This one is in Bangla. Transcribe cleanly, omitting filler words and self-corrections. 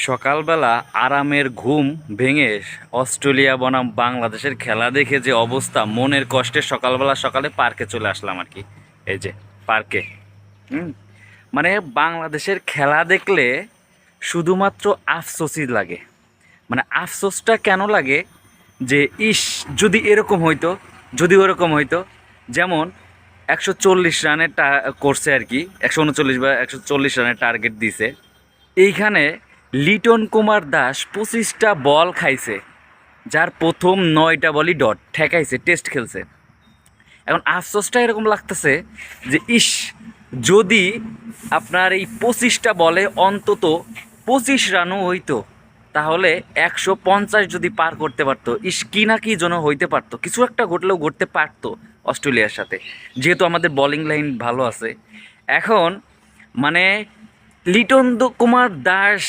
সকালবেলা আরামের ঘুম ভেঙে অস্ট্রেলিয়া বনাম বাংলাদেশের খেলা দেখে যে অবস্থা, মনের কষ্টে সকালবেলা সকালে পার্কে চলে আসলাম আর কি। এই যে পার্কে। হুম মানে বাংলাদেশের খেলা দেখলে শুধুমাত্র আফসোসই লাগে। মানে আফসোসটা কেন লাগে যে ইস, যদি এরকম হইতো, যদি ওরকম হইতো। যেমন 140 রানের করছে আর কি, 139 বা 140 রানের টার্গেট দিছে। এইখানে লিটন কুমার দাস 25টা বল খাইছে, যার প্রথম 9টা বলই ডট ঠেকাইছে, টেস্ট খেলছে। এখন আফসোসটা এরকম লাগতেছে যে ইস, যদি আপনার এই 25টা বলে অন্তত 25 রানও হইতো, তাহলে 150 যদি পার করতে পারতো, ইস কি না কি যেন হইতে পারতো, কিছু একটা ঘটলেও ঘটতে পারতো অস্ট্রেলিয়ার সাথে, যেহেতু আমাদের বোলিং লাইন ভালো আছে। এখন মানে লিটন কুমার দাস